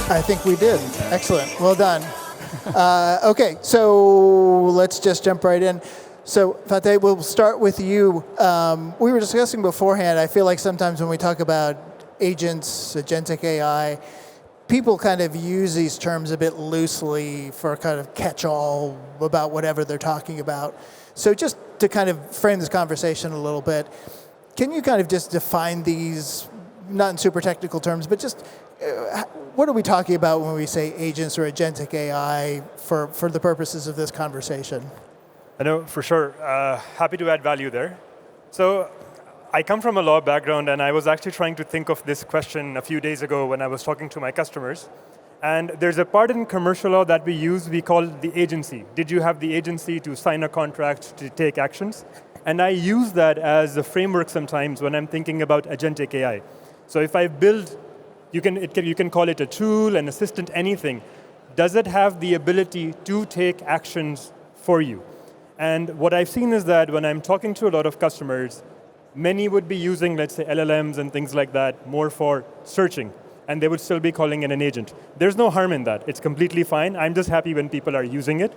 I think we did. Excellent. Well done. Okay, so let's just jump right in. So, Faateh, we'll start with you. We were discussing beforehand, I feel like sometimes when we talk about agents, agentic AI, people kind of use these terms a bit loosely for kind of catch-all about whatever they're talking about. So just to kind of frame this conversation a little bit, can you kind of just define these, not in super technical terms, but just what are we talking about when we say agents or agentic AI for the purposes of this conversation? I know, for sure. Happy to add value there. So I come from a law background, and I was actually trying to think of this question a few days ago when I was talking to my customers. And there's a part in commercial law that we use, we call the agency. Did you have the agency to sign a contract, to take actions? And I use that as a framework sometimes when I'm thinking about agentic AI. So if I build, you can call it a tool, an assistant, anything. Does it have the ability to take actions for you? And what I've seen is that when I'm talking to a lot of customers, many would be using, let's say, LLMs and things like that more for searching, and they would still be calling it an agent. There's no harm in that. It's completely fine. I'm just happy when people are using it.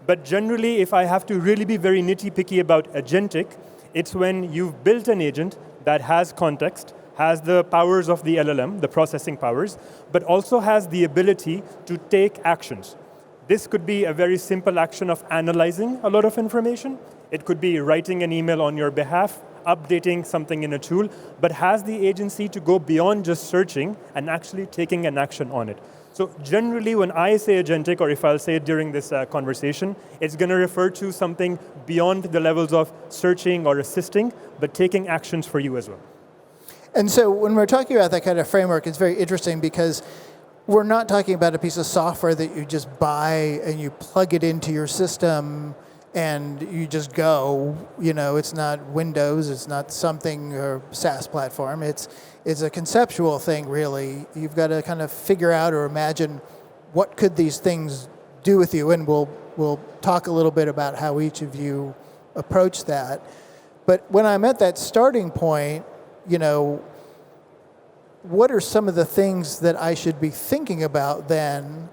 But generally, if I have to really be very nitty-picky about agentic, it's when you've built an agent that has context, has the powers of the LLM, the processing powers, but also has the ability to take actions. This could be a very simple action of analyzing a lot of information. It could be writing an email on your behalf, updating something in a tool, but has the agency to go beyond just searching and actually taking an action on it. So generally, when I say agentic, or if I'll say it during this conversation, it's going to refer to something beyond the levels of searching or assisting, but taking actions for you as well. And so when we're talking about that kind of framework, it's very interesting because we're not talking about a piece of software that you just buy and you plug it into your system and you just go. You know, it's not Windows, it's not something or SaaS platform. It's a conceptual thing, really. You've got to kind of figure out or imagine what could these things do with you, and we'll talk a little bit about how each of you approach that. But when I'm at that starting point, you know, what are some of the things that I should be thinking about then,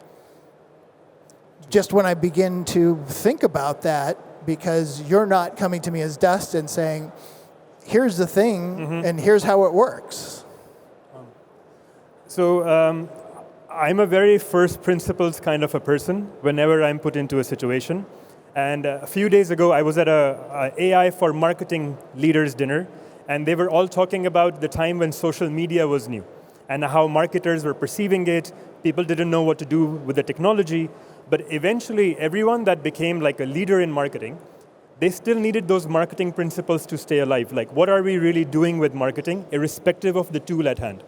just when I begin to think about that, because you're not coming to me as dust and saying, here's the thing, and here's how it works. So I'm a very first principles kind of a person whenever I'm put into a situation. And a few days ago, I was at a AI for marketing leaders dinner, and they were all talking about the time when social media was new and how marketers were perceiving it. People didn't know what to do with the technology. But eventually, everyone that became like a leader in marketing, they still needed those marketing principles to stay alive. Like, what are we really doing with marketing, irrespective of the tool at hand?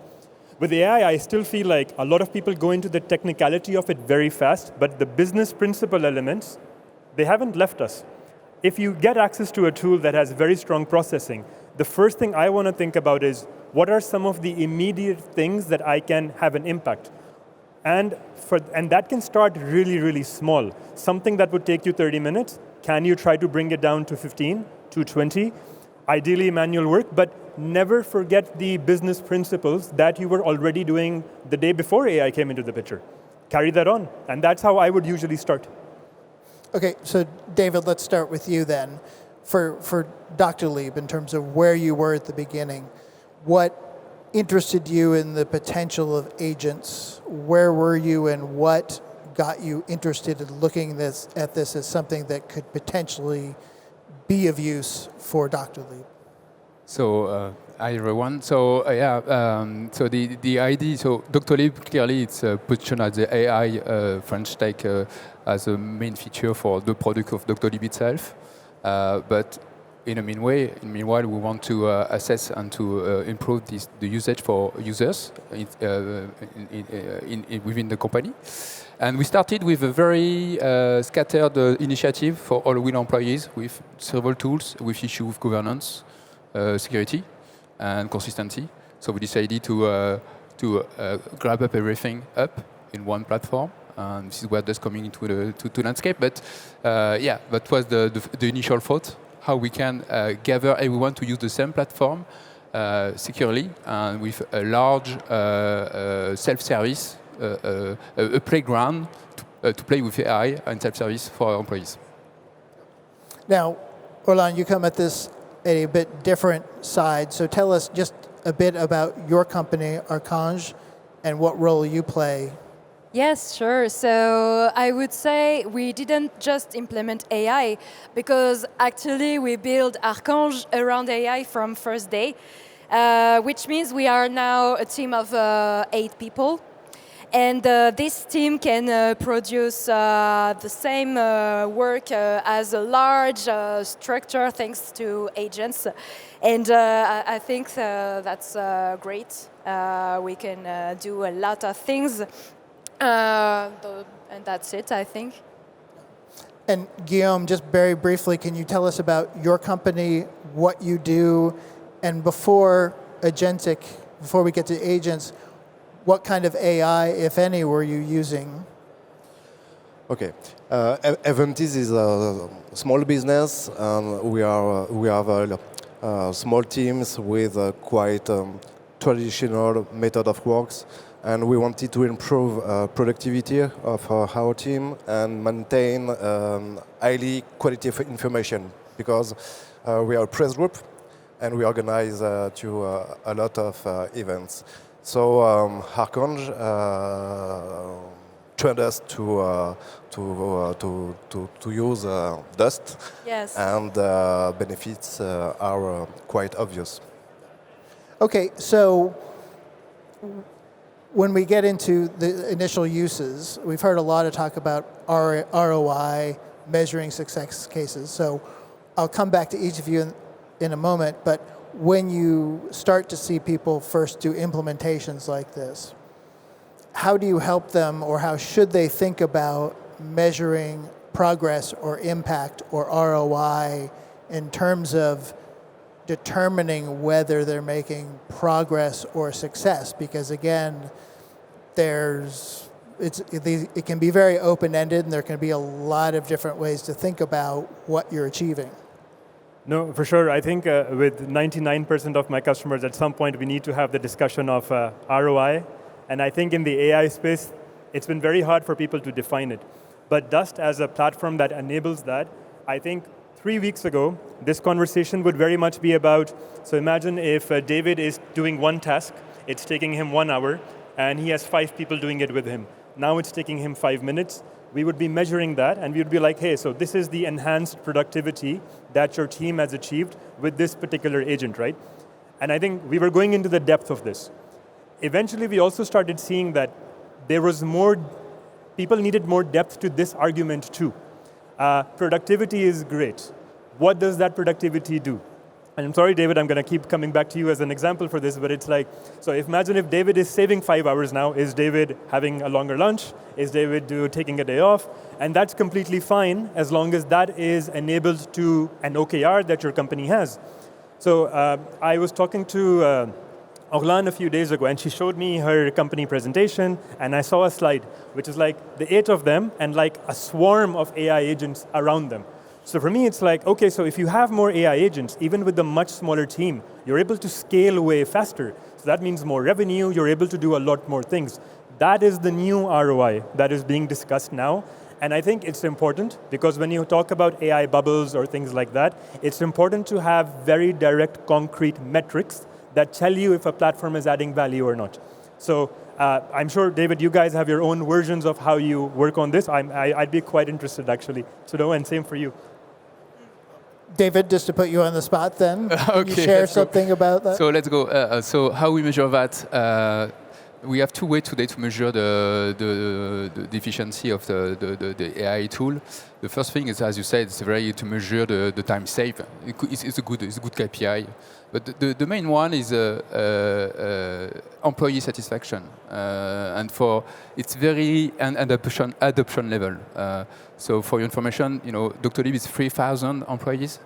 With AI, I still feel like a lot of people go into the technicality of it very fast, but the business principle elements, they haven't left us. If you get access to a tool that has very strong processing, the first thing I want to think about is, what are some of the immediate things that I can have an impact? And that can start really, really small. Something that would take you 30 minutes, can you try to bring it down to 15, to 20? Ideally manual work, but never forget the business principles that you were already doing the day before AI came into the picture. Carry that on, and that's how I would usually start. Okay, so David, let's start with you then. For DOCTOLIB, in terms of where you were at the beginning, what interested you in the potential of agents? Where were you, and what got you interested in looking at this as something that could potentially be of use for DOCTOLIB? So, hi everyone. So so the idea, so DOCTOLIB clearly it's positioned as the AI French tech as a main feature for the product of DOCTOLIB itself. But in a meanwhile, we want to assess and to improve the usage for users within the company. And we started with a very scattered initiative for all Will employees with several tools with issue with governance, security, and consistency. So we decided to grab up everything up in one platform. And this is where that's coming into the landscape. But that was the initial thought, how we can gather everyone to use the same platform securely and with a large self-service a playground to play with AI and self-service for our employees. Now, Orlane, you come at this at a bit different side. So tell us just a bit about your company, ARKANGE, and what role you play. Yes, sure. So I would say we didn't just implement AI because actually we built ARKANGE around AI from first day, which means we are now a team of 8 people. And this team can produce the same work as a large structure thanks to agents. And I think that's great. We can do a lot of things. And that's it, I think. And Guillaume, just very briefly, can you tell us about your company, what you do, and before agentic, before we get to agents, what kind of AI, if any, were you using? Okay, EVENTIZ is a small business. We have small teams with quite traditional method of works, and we wanted to improve productivity of our team and maintain highly quality information because we are a press group and we organize to a lot of events. So ARKANGE trained us to use Dust, Yes. and benefits are quite obvious. Okay, so when we get into the initial uses, we've heard a lot of talk about ROI, measuring success cases. So I'll come back to each of you in a moment, but when you start to see people first do implementations like this, how do you help them, or how should they think about measuring progress or impact or ROI in terms of determining whether they're making progress or success? Because again, it can be very open-ended, and there can be a lot of different ways to think about what you're achieving. No, for sure. I think with 99% of my customers, at some point we need to have the discussion of ROI. And I think in the AI space, it's been very hard for people to define it. But Dust as a platform that enables that, I think 3 weeks ago, this conversation would very much be about, so imagine if David is doing one task, it's taking him 1 hour, and he has 5 people doing it with him. Now it's taking him 5 minutes. We would be measuring that, and we would be like, hey, so this is the enhanced productivity that your team has achieved with this particular agent, right? And I think we were going into the depth of this. Eventually, we also started seeing that there was people needed more depth to this argument too. Productivity is great. What does that productivity do? And I'm sorry, David, I'm going to keep coming back to you as an example for this, but it's like, so imagine if David is saving 5 hours now, is David having a longer lunch? Is David taking a day off? And that's completely fine as long as that is enabled to an OKR that your company has. So I was talking to Orlane a few days ago, and she showed me her company presentation, and I saw a slide, which is like the 8 of them and like a swarm of AI agents around them. So for me, it's like, okay, so if you have more AI agents, even with a much smaller team, you're able to scale way faster. So that means more revenue, you're able to do a lot more things. That is the new ROI that is being discussed now. And I think it's important because when you talk about AI bubbles or things like that, it's important to have very direct, concrete metrics that tell you if a platform is adding value or not. So I'm sure, David, you guys have your own versions of how you work on this. I'd be quite interested, actually, to know, and same for you. David, just to put you on the spot then, Okay, you share let's go. something about that? So let's go. So how we measure that? We have 2 ways today to measure the efficiency of the AI tool. The first thing is, as you said, it's very to measure the time saved. It's a good KPI. But the main one is employee satisfaction, and it's very an adoption level. So for your information, DOCTOLIB is 3,000 employees,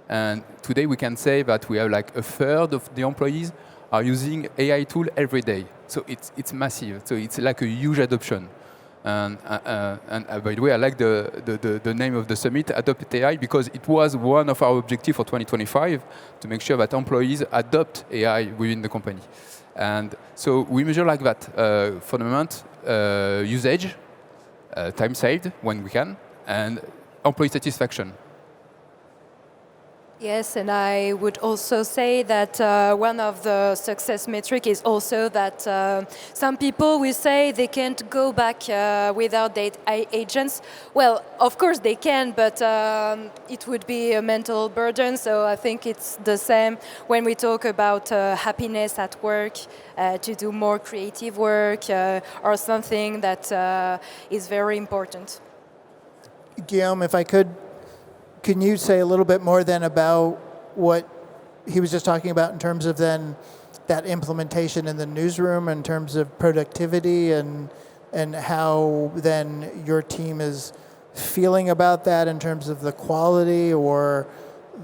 and today we can say that we have like a third of the employees are using AI tool every day. So it's massive. So it's like a huge adoption. And by the way, I like the name of the summit, Adopt AI, because it was one of our objectives for 2025 to make sure that employees adopt AI within the company. And so we measure like that. For the moment, usage, time saved when we can, and employee satisfaction. Yes, and I would also say that one of the success metric is also that some people will say they can't go back without their agents. Well, of course they can, but it would be a mental burden. So I think it's the same when we talk about happiness at work, to do more creative work or something that is very important. Guillaume, if I could, can you say a little bit more then about what he was just talking about in terms of then that implementation in the newsroom in terms of productivity and how then your team is feeling about that in terms of the quality or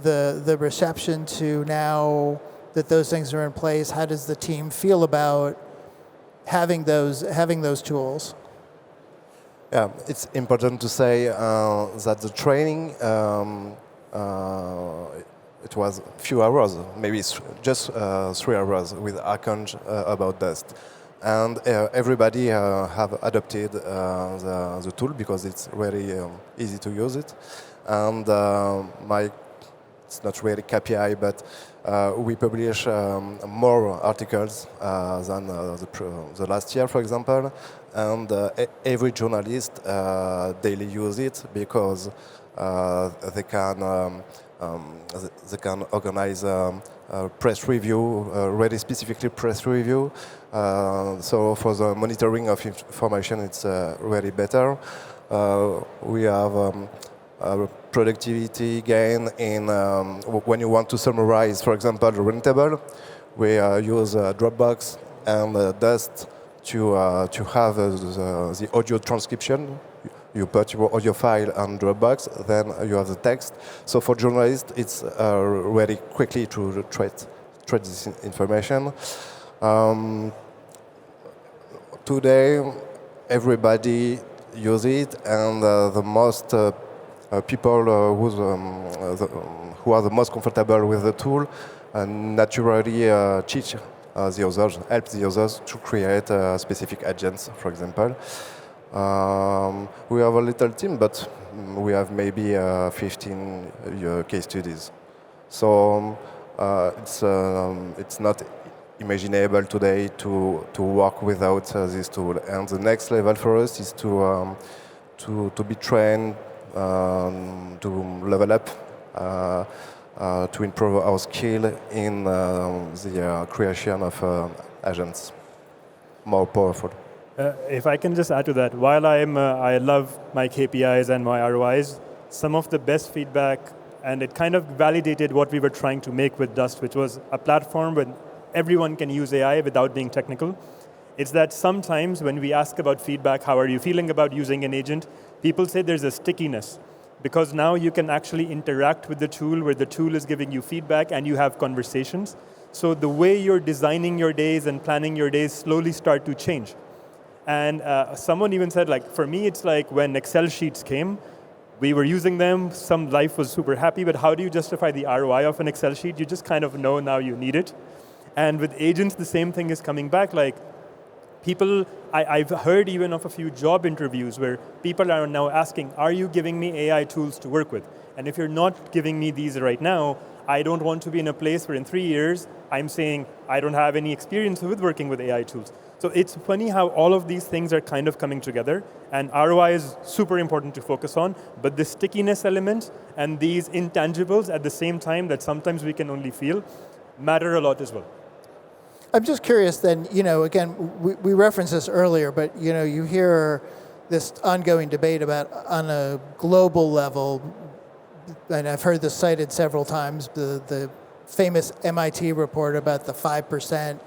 the reception to now that those things are in place? How does the team feel about having those tools? Yeah, it's important to say that the training, it was a few hours, maybe just 3 hours with ARKANGE about Dust. And everybody have adopted the tool because it's very easy to use it. And it's not really KPI, but we publish more articles than the last year, for example. And every journalist daily use it because they can organize a press review, really specifically press review. So for the monitoring of information, it's really better. We have a productivity gain in when you want to summarize, for example, the run table. We use Dropbox and Dust to have the audio transcription. You put your audio file on Dropbox, then you have the text. So for journalists, it's really quickly to trade this information. Today, everybody use it, and the most people who are the most comfortable with the tool naturally teach the others, help the others to create specific agents, for example. We have a little team, but we have maybe 15 case studies. So it's not imaginable today to work without this tool. And the next level for us is to be trained, to level up, to improve our skill in the creation of agents, more powerful. If I can just add to that, while I love my KPIs and my ROIs, some of the best feedback, and it kind of validated what we were trying to make with Dust, which was a platform where everyone can use AI without being technical. It's that sometimes when we ask about feedback, how are you feeling about using an agent, people say there's a stickiness. Because now you can actually interact with the tool where the tool is giving you feedback and you have conversations. So the way you're designing your days and planning your days slowly start to change. And someone even said, like, for me, it's like when Excel sheets came, we were using them, some life was super happy, but how do you justify the ROI of an Excel sheet? You just kind of know now you need it. And with agents, the same thing is coming back. Like, people, I've heard even of a few job interviews where people are now asking, are you giving me AI tools to work with? And if you're not giving me these right now, I don't want to be in a place where in 3 years, I'm saying I don't have any experience with working with AI tools. So it's funny how all of these things are kind of coming together, and ROI is super important to focus on, but the stickiness element and these intangibles at the same time that sometimes we can only feel matter a lot as well. I'm just curious then, again, we referenced this earlier, but you hear this ongoing debate about on a global level, and I've heard this cited several times, the famous MIT report about the 5%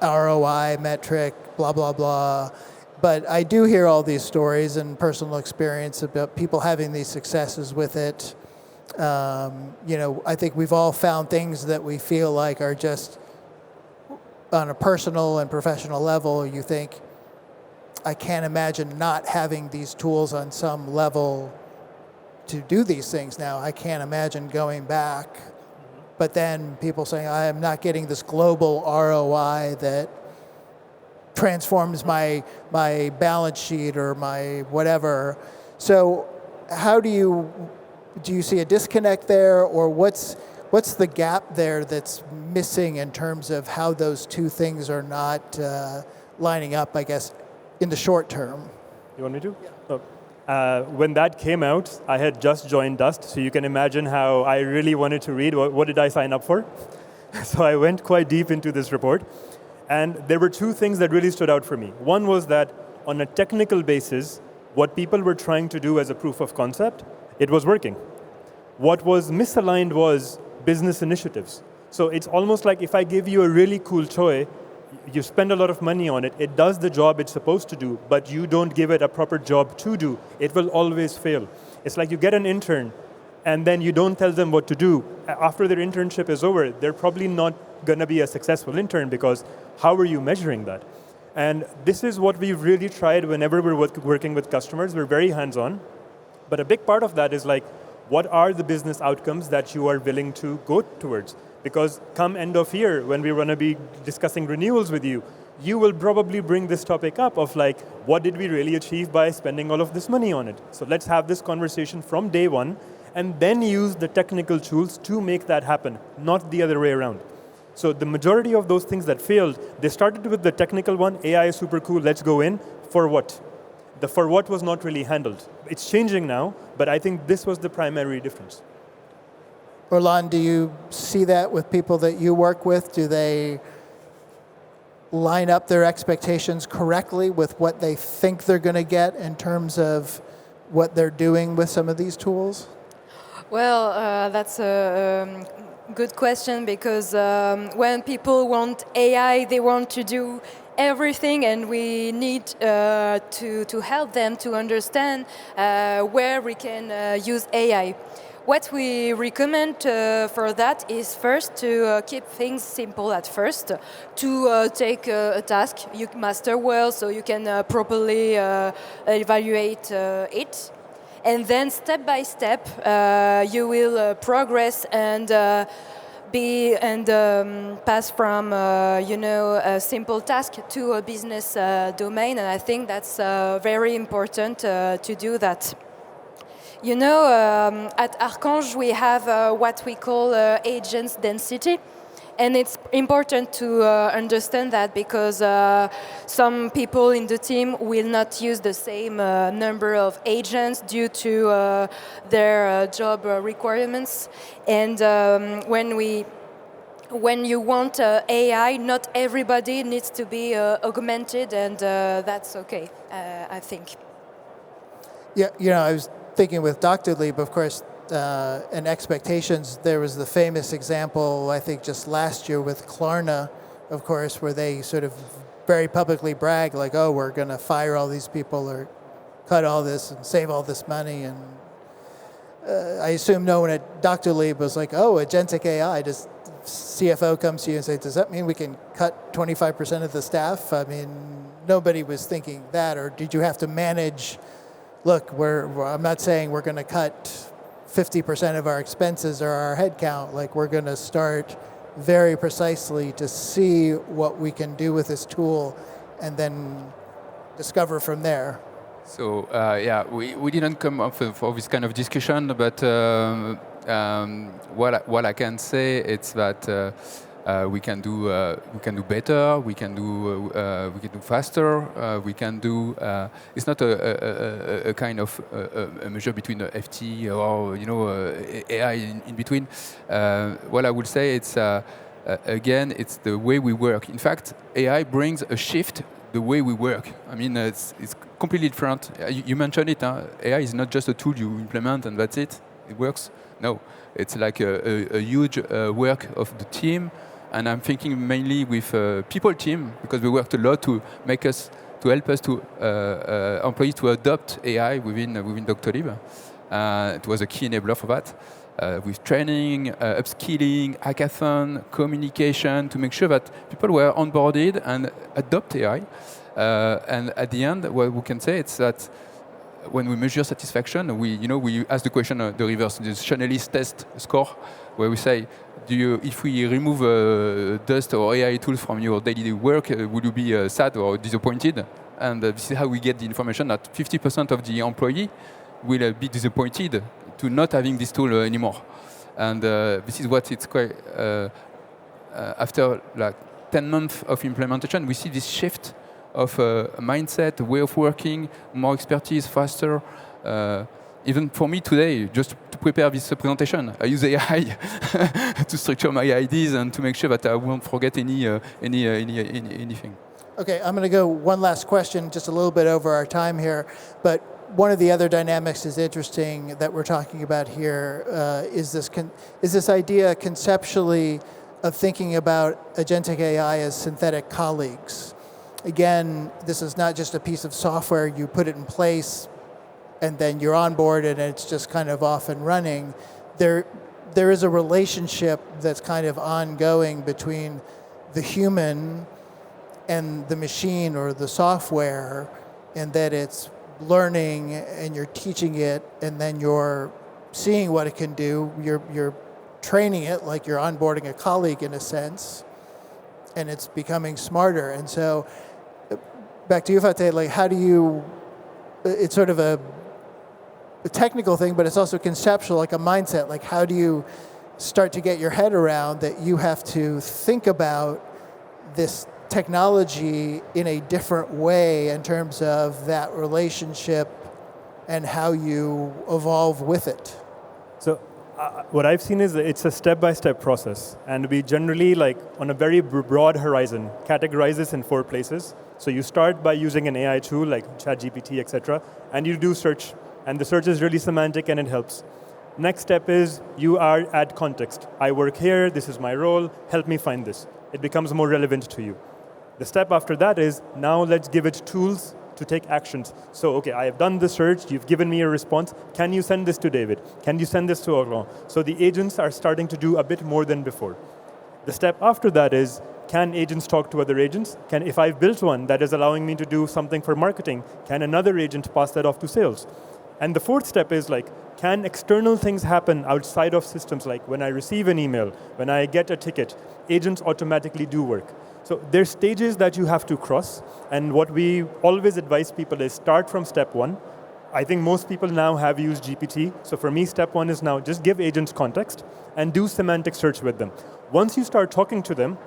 ROI metric, blah, blah, blah. But I do hear all these stories and personal experience about people having these successes with it. I think we've all found things that we feel like are just on a personal and professional level, you think, I can't imagine not having these tools on some level to do these things now. I can't imagine going back. But then people saying, I am not getting this global ROI that transforms my balance sheet or my whatever. So how do you see a disconnect there, or what's the gap there that's missing in terms of how those two things are not lining up, I guess, in the short term? You want me to? Yeah. When that came out, I had just joined Dust, so you can imagine how I really wanted to read what did I sign up for. So I went quite deep into this report. And there were two things that really stood out for me. One was that on a technical basis, what people were trying to do as a proof of concept, it was working. What was misaligned was business initiatives. So it's almost like if I give you a really cool toy, you spend a lot of money on it, it does the job it's supposed to do, but you don't give it a proper job to do, it will always fail. It's like you get an intern, and then you don't tell them what to do. After their internship is over, they're probably not going to be a successful intern, because how are you measuring that? And this is what we've really tried whenever we're working with customers. We're very hands-on, but a big part of that is like, what are the business outcomes that you are willing to go towards? Because come end of year, when we're going to be discussing renewals with you, you will probably bring this topic up of like, what did we really achieve by spending all of this money on it? So let's have this conversation from day one, and then use the technical tools to make that happen, not the other way around. So the majority of those things that failed, they started with the technical one, AI is super cool, let's go in, for what? The for what was not really handled. It's changing now, but I think this was the primary difference. Orlane, do you see that with people that you work with? Do they line up their expectations correctly with what they think they're going to get in terms of what they're doing with some of these tools? Well, that's a good question, because when people want AI, they want to do everything, and we need to help them to understand where we can use AI. What we recommend for that is first to keep things simple at first, to take a task you master well so you can properly evaluate it. And then step by step, you will progress and pass from a simple task to a business domain, and I think that's very important to do that. You know, at ARKANGE we have what we call agents density. And it's important to understand that, because some people in the team will not use the same number of agents due to their job requirements. And when you want AI, not everybody needs to be augmented, and that's okay, I think. Yeah, you know, I was thinking with DOCTOLIB, of course, and expectations, there was the famous example, I think just last year with Klarna, of course, where they sort of very publicly brag like, oh, we're going to fire all these people or cut all this and save all this money. And I assume no one at DOCTOLIB was like, oh, agentic AI, just CFO comes to you and says, does that mean we can cut 25% of the staff? I mean, nobody was thinking that. Or did you have to manage, look, I'm not saying we're going to cut 50% of our expenses or our headcount, like we're going to start very precisely to see what we can do with this tool and then discover from there. So yeah, we didn't come up for this kind of discussion, but what I can say is that we can do better, we can do faster, we can do. It's not a kind of a measure between the FT or AI in between. What I would say it's again it's the way we work. In fact, AI brings a shift the way we work. I mean, it's completely different. You mentioned it. AI is not just a tool you implement and that's it. It works. No, it's like a huge work of the team. And I'm thinking mainly with people team, because we worked a lot to help us to employees to adopt AI within DOCTOLIB. It was a key enabler for that. With training, upskilling, hackathon, communication, to make sure that people were onboarded and adopt AI. And at the end, what we can say is that when we measure satisfaction, we ask the question, the reverse, the Chanelist test score, where we say, if we remove dust or AI tools from your daily work, will you be sad or disappointed? And this is how we get the information that 50% of the employee will be disappointed to not having this tool anymore. And this is what it's quite, after like 10 months of implementation, we see this shift of mindset, way of working, more expertise, faster. Even for me today, just to prepare this presentation, I use AI to structure my ideas and to make sure that I won't forget anything. Okay, I'm going to go one last question, just a little bit over our time here. But one of the other dynamics is interesting that we're talking about here is this idea conceptually of thinking about agentic AI as synthetic colleagues. Again, this is not just a piece of software, you put it in place and then you're on board and it's just kind of off and running. There is a relationship that's kind of ongoing between the human and the machine or the software, and that it's learning and you're teaching it and then you're seeing what it can do. You're training it like you're onboarding a colleague in a sense, and it's becoming smarter. And so back to you, Faateh, like how do you, it's sort of a technical thing, but it's also conceptual, like a mindset. Like how do you start to get your head around that you have to think about this technology in a different way in terms of that relationship and how you evolve with it? So what I've seen is it's a step-by-step process, and we generally, like on a very broad horizon, categorize this in 4 places. So you start by using an AI tool like ChatGPT, etc., and you do search, and the search is really semantic and it helps. Next step is you are add context. I work here, this is my role, help me find this. It becomes more relevant to you. The step after that is, now let's give it tools to take actions. So, okay, I have done the search, you've given me a response, can you send this to David? Can you send this to Orlane? So the agents are starting to do a bit more than before. The step after that is, can agents talk to other agents? If I've built one that is allowing me to do something for marketing, can another agent pass that off to sales? And the 4th step is like, can external things happen outside of systems, like when I receive an email, when I get a ticket, agents automatically do work. So there's stages that you have to cross, and what we always advise people is start from step 1. I think most people now have used GPT, so for me step 1 is now just give agents context and do semantic search with them. Once you start talking to them,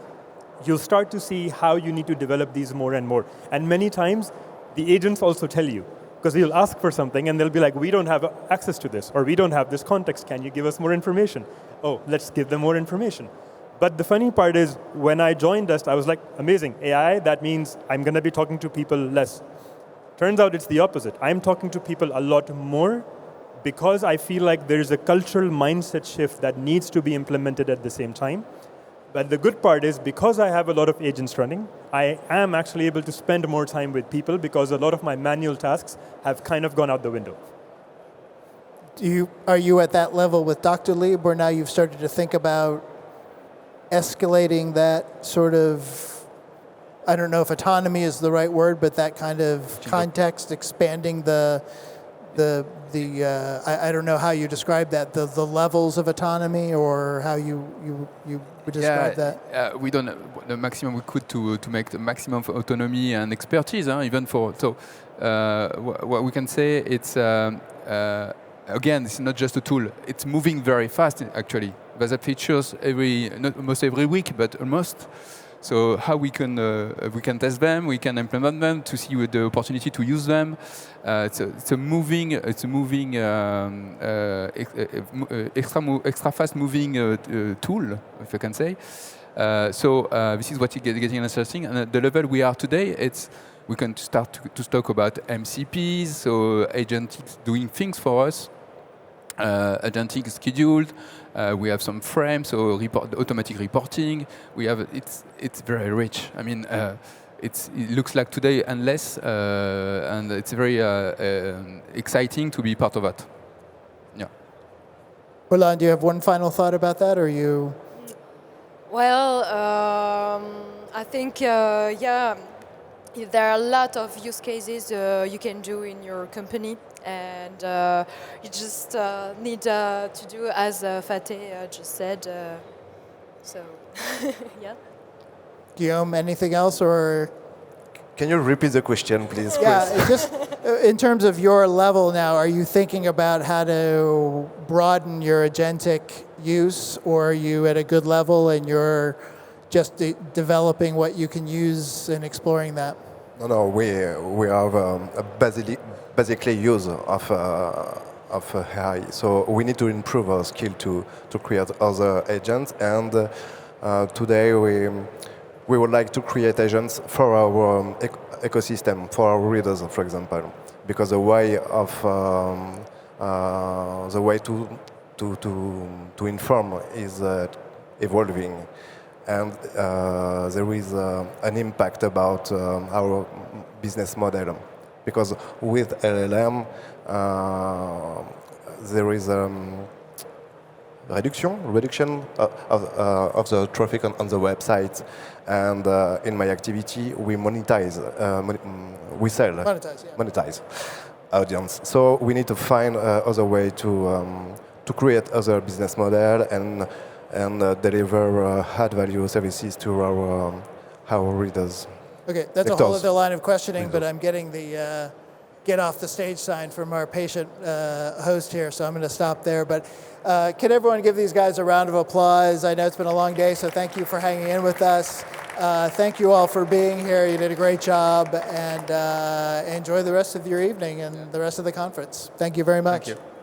you'll start to see how you need to develop these more and more. And many times, the agents also tell you, because you'll ask for something and they'll be like, we don't have access to this, or we don't have this context, can you give us more information? Oh, let's give them more information. But the funny part is, when I joined Dust, I was like, amazing, AI, that means I'm going to be talking to people less. Turns out it's the opposite. I'm talking to people a lot more because I feel like there's a cultural mindset shift that needs to be implemented at the same time. But the good part is, because I have a lot of agents running, I am actually able to spend more time with people because a lot of my manual tasks have kind of gone out the window. Are you at that level with DOCTOLIB where now you've started to think about escalating that sort of, I don't know if autonomy is the right word, but that kind of context, expanding I don't know how you describe that, the levels of autonomy, or how you would describe that? We done the maximum we could to make the maximum of autonomy and expertise, even for, so what we can say, it's, again, it's not just a tool, it's moving very fast actually. There's features not almost every week, but almost. So how we can test them, we can implement them to see the opportunity to use them. It's a moving, extra fast moving tool, if I can say. So this is what is getting interesting. And at the level we are today, we can start to talk about MCPs, so agentics doing things for us. Agentic scheduled. We have some frames, so automatic reporting. We have it's very rich. I mean, it looks like today endless, and it's very exciting to be part of that. Yeah. Poulain, do you have one final thought about that, or you? Well, I think there are a lot of use cases you can do in your company. And you just need to do as Faateh just said, So, yeah. Guillaume, anything else, or? Can you repeat the question, please? Yeah, it's just in terms of your level now, are you thinking about how to broaden your agentic use, or are you at a good level and you're just developing what you can use and exploring that? No, we have basically use of AI. So we need to improve our skill to create other agents. And today we would like to create agents for our ecosystem, for our readers, for example, because the way to inform is evolving. And there is an impact about our business model, because with LLM there is reduction of the traffic on the website, and in my activity we monetize, we sell, monetize audience. So we need to find other way to create other business model and deliver add value services to our readers. Okay, that's a whole other line of questioning, but I'm getting the get off the stage sign from our patient host here, so I'm going to stop there. But can everyone give these guys a round of applause? I know it's been a long day, so thank you for hanging in with us. Thank you all for being here. You did a great job, and enjoy the rest of your evening and the rest of the conference. Thank you very much. Thank you.